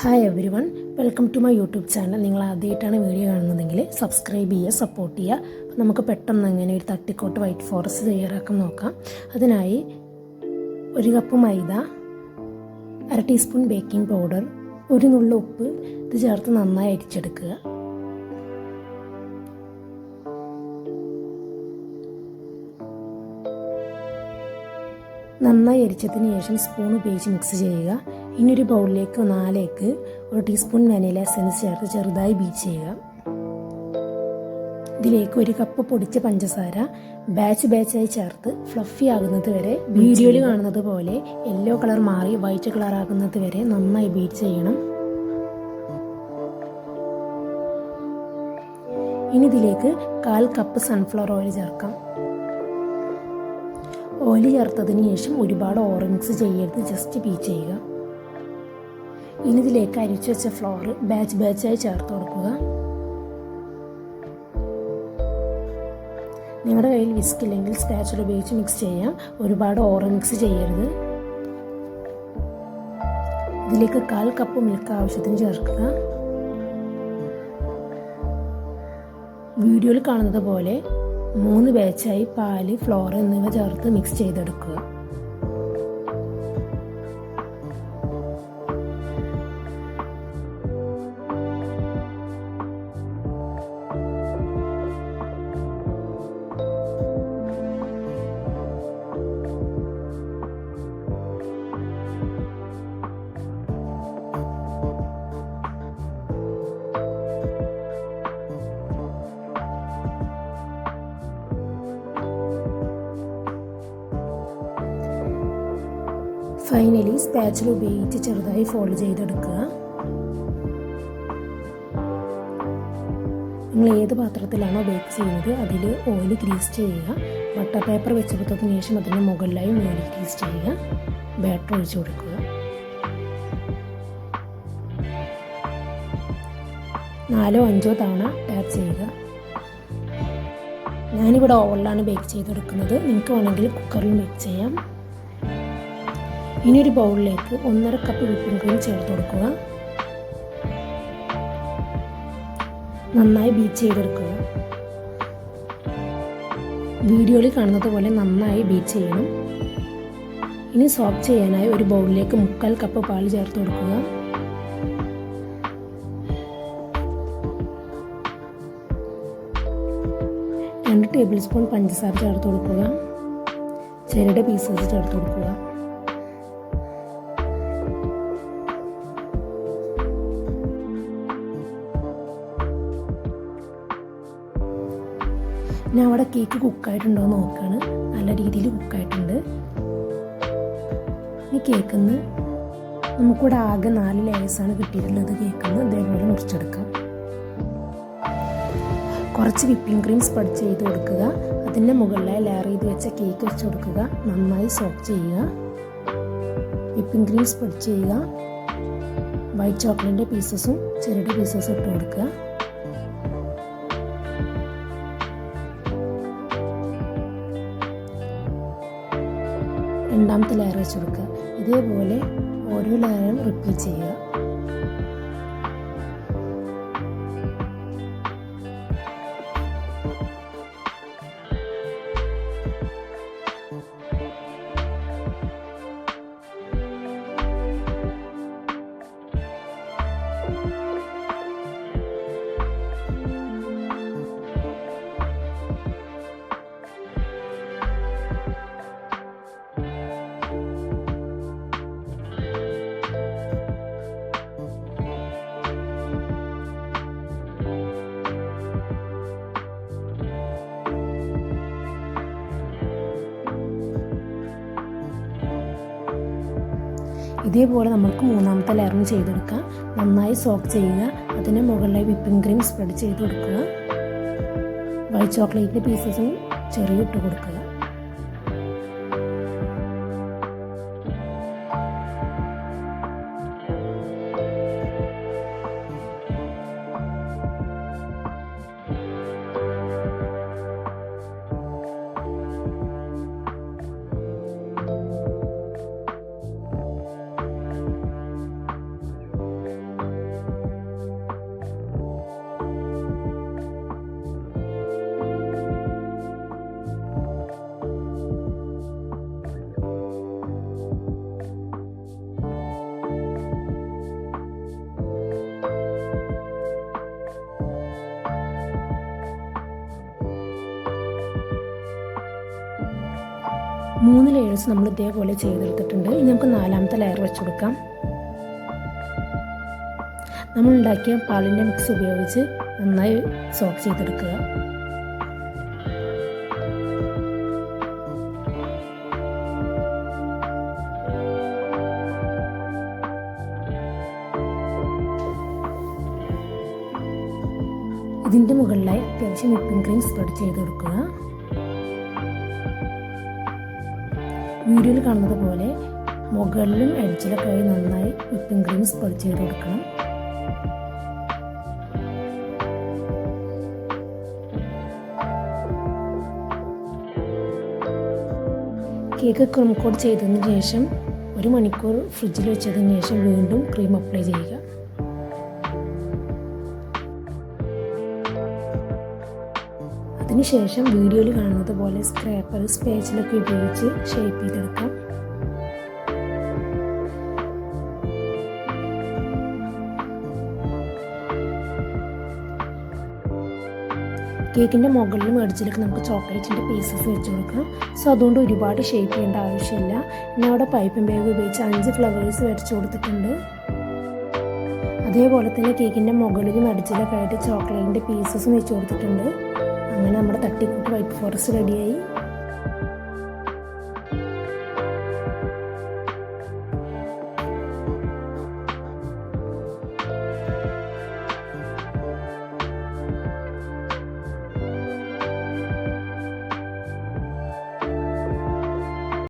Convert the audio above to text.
Hi everyone, welcome to my YouTube channel. നിങ്ങൾ ആദ്യമായിട്ടാണ് video കാണുന്നതെങ്കിൽ സബ്സ്ക്രൈബ് ചെയ്യുക, സപ്പോർട്ട് ചെയ്യുക. അപ്പോൾ നമുക്ക് പെട്ടെന്ന് എങ്ങനെ ഒരു തട്ടിക്കോട്ട് വൈറ്റ് ഫോറസ്റ്റ് തയ്യാറാക്കാൻ നോക്കാം. അതിനായി 1 കപ്പ് മൈദ, 1/2 ടീസ്പൂൺ ബേക്കിംഗ് പൗഡർ, 1 നുള്ളു ഉപ്പ് ഇത് ചേർത്ത് നന്നായി അരിച്ചെടുക്കുക. നന്നായി അരിച്ചതിന് ശേഷം സ്പൂൺ ഉപയോഗിച്ച് മിക്സ് ചെയ്യുക. ഇനി ഒരു ബൗളിലേക്ക് 4 എഗ്ഗ്, 1 ടീസ്പൂൺ വാനില എസൻസ് ചേർത്ത് ചെറുതായി ബീറ്റ് ചെയ്യുക. ഇതിലേക്ക് 1 കപ്പ് പൊടിച്ച പഞ്ചസാര ബാച്ചായി ചേർത്ത് ഫ്ലഫി ആകുന്നത് വരെ, വീഡിയോയിൽ കാണുന്നത് പോലെ യെല്ലോ കളർ മാറി വൈറ്റ് കളർ ആകുന്നത് വരെ നന്നായി ബീറ്റ് ചെയ്യണം. ഇനി ഇതിലേക്ക് 1/4 കപ്പ് സൺഫ്ലവർ ഓയിൽ ചേർക്കാം. ഓയിൽ ചേർത്തതിന് ശേഷം ഒരുപാട് ഓവർ മിക്സ് ചെയ്യരുത്, ജസ്റ്റ് ബീറ്റ് ചെയ്യുക. ഇനി ഇതിലേക്ക് അരിച്ചു വെച്ച ഫ്ലോർ ബാച്ചായി ചേർത്ത് കൊടുക്കുക. നിങ്ങളുടെ കയ്യിൽ വിസ്ക് ഇല്ലെങ്കിൽ സ്പാച്ചുല ഉപയോഗിച്ച് മിക്സ് ചെയ്യാം. ഒരുപാട് ഓവർ മിക്സ് ചെയ്യരുത്. ഇതിലേക്ക് 1/4 കപ്പ് മിൽക്ക് ആവശ്യത്തിന് ചേർക്കുക. വീഡിയോയിൽ കാണുന്നത് പോലെ 3 ബാച്ചായി പാല്, ഫ്ലോർ എന്നിവ ചേർത്ത് മിക്സ് ചെയ്തെടുക്കുക. ഫൈനലി സ്പാച്ചുല ഉപയോഗിച്ച് ചെറുതായി ഫോൾഡ് ചെയ്തെടുക്കുക. നിങ്ങൾ ഏത് പാത്രത്തിലാണോ ബേക്ക് ചെയ്യുന്നത് അതിൽ ഓയിൽ ഗ്രീസ് ചെയ്യുക. ബട്ടർ പേപ്പർ വെച്ച് കൊടുത്തതിന് ശേഷം അതിന് മുകളിലായി ഓയിൽ ഗ്രീസ് ചെയ്യുക. ബാറ്റർ ഒഴിച്ചു കൊടുക്കുക. 4-5 തവണ ടാപ്പ് ചെയ്യുക. ഞാനിവിടെ ഓവനിലാണ് ബേക്ക് ചെയ്തെടുക്കുന്നത്. നിങ്ങൾക്ക് വേണമെങ്കിൽ കുക്കറിൽ ബേക്ക് ചെയ്യാം. ഇനി ഒരു ബൗളിലേക്ക് 1.5 കപ്പ് വിപ്പിംഗ് ക്രീം ചേർത്ത് കൊടുക്കുക. നന്നായി ബീറ്റ് ചെയ്തെടുക്കുക. വീഡിയോയിൽ കാണുന്നത് പോലെ നന്നായി ബീറ്റ് ചെയ്യണം. ഇനി സോക്ക് ചെയ്യാനായി ഒരു ബൗളിലേക്ക് 3/4 കപ്പ് പാൽ ചേർത്ത് കൊടുക്കുക. രണ്ട് ടേബിൾ സ്പൂൺ പഞ്ചസാര ചേർത്ത് കൊടുക്കുക. ചെറുയുടെ പീസസ് ചേർത്ത് കൊടുക്കുക. ഞാൻ അവിടെ കേക്ക് കുക്കായിട്ടുണ്ടോ എന്ന് നോക്കുകയാണ്. നല്ല രീതിയിൽ കുക്കായിട്ടുണ്ട്. ഈ കേക്കിന്ന് നമുക്കിവിടെ ആകെ 4 ലെയേഴ്സാണ് കിട്ടിയിട്ടുള്ളത്. കേക്കിന്ന് ഇതേപോലെ മുറിച്ചെടുക്കാം. കുറച്ച് വിപ്പിംഗ് ക്രീം സ്പ്രെഡ് ചെയ്ത് കൊടുക്കുക. അതിൻ്റെ മുകളിലായി ലെയർ ചെയ്ത് വെച്ച കേക്ക് വെച്ച് കൊടുക്കുക. നന്നായി സോക്ക് ചെയ്യുക. വിപ്പിംഗ് ക്രീം സ്പ്രെഡ് ചെയ്യുക. വൈറ്റ് ചോക്ലേറ്റിൻ്റെ പീസസും ചെറുയുടെ പീസസും ഇട്ട് കൊടുക്കുക. രണ്ടാമത്തെ ലെയർ വെച്ച് കൊടുക്കുക. ഇതേപോലെ ഓരോ ലെയറും റിപ്പീറ്റ് ചെയ്യുക. ഇതേപോലെ നമുക്ക് മൂന്നാമത്തെ ലെയറും ചെയ്തെടുക്കാം. നന്നായി സോക്ക് ചെയ്യുക. അതിന് മുകളിലായി വിപ്പിംഗ് ക്രീം സ്പ്രെഡ് ചെയ്ത് കൊടുക്കുക. വൈറ്റ് ചോക്ലേറ്റിൻ്റെ പീസസും ചെറിയ ഇട്ട് കൊടുക്കുക. 3 ലെയേഴ്സ് നമ്മൾ ഇതേപോലെ ചെയ്തെടുത്തിട്ടുണ്ട്. ഇനി നമുക്ക് 4ാമത്തെ ലെയർ വെച്ച് കൊടുക്കാം. നമ്മൾ ഉണ്ടാക്കിയ പാലിൻ്റെ മിക്സ് ഉപയോഗിച്ച് നന്നായി സോക്ക് ചെയ്തെടുക്കുക. ഇതിൻ്റെ മുകളിലായി അത്യാവശ്യം വിപ്പിംഗ് ക്രീം സ്പ്രെഡ് ചെയ്ത് കൊടുക്കുക. വീഡിയോയിൽ കാണുന്നത് പോലെ മുകളിലും എഡ്ജിലൊക്കെ ആയി നന്നായി വിപ്പിംഗ് ക്രീം സ്പ്രെഡ് ചെയ്ത് കൊടുക്കണം. കേക്ക് ക്രീം കോട്ട് ചെയ്തതിന് ശേഷം 1 മണിക്കൂർ ഫ്രിഡ്ജിൽ വെച്ചതിന് ശേഷം വീണ്ടും ക്രീം അപ്ലൈ ചെയ്യുക. അതിനുശേഷം വീഡിയോയിൽ കാണുന്നത് പോലെ സ്ക്രാപ്പർ സ്പാച്ചിലൊക്കെ ഉപയോഗിച്ച് ഷേപ്പ് ചെയ്തെടുക്കാം. കേക്കിൻ്റെ മുകളിലും എഡ്ജിലൊക്കെ നമുക്ക് ചോക്ലേറ്റിൻ്റെ പീസസ് വെച്ച് കൊടുക്കണം. സോ അതുകൊണ്ട് ഒരുപാട് ഷേപ്പ് ചെയ്യേണ്ട ആവശ്യമില്ല. പിന്നെ അവിടെ പൈപ്പിംഗ് ബാഗ് ഉപയോഗിച്ച് 5 ഫ്ലവേഴ്സ് വരച്ച് കൊടുത്തിട്ടുണ്ട്. അതേപോലെ തന്നെ കേക്കിൻ്റെ മുകളിലും എഡ്ജിലൊക്കെ ആയിട്ട് ചോക്ലേറ്റിൻ്റെ പീസസും വെച്ച് കൊടുത്തിട്ടുണ്ട്. അങ്ങനെ നമ്മുടെ തട്ടിക്കൂട്ട് വൈറ്റ് ഫോറസ്റ്റ് റെഡിയായി.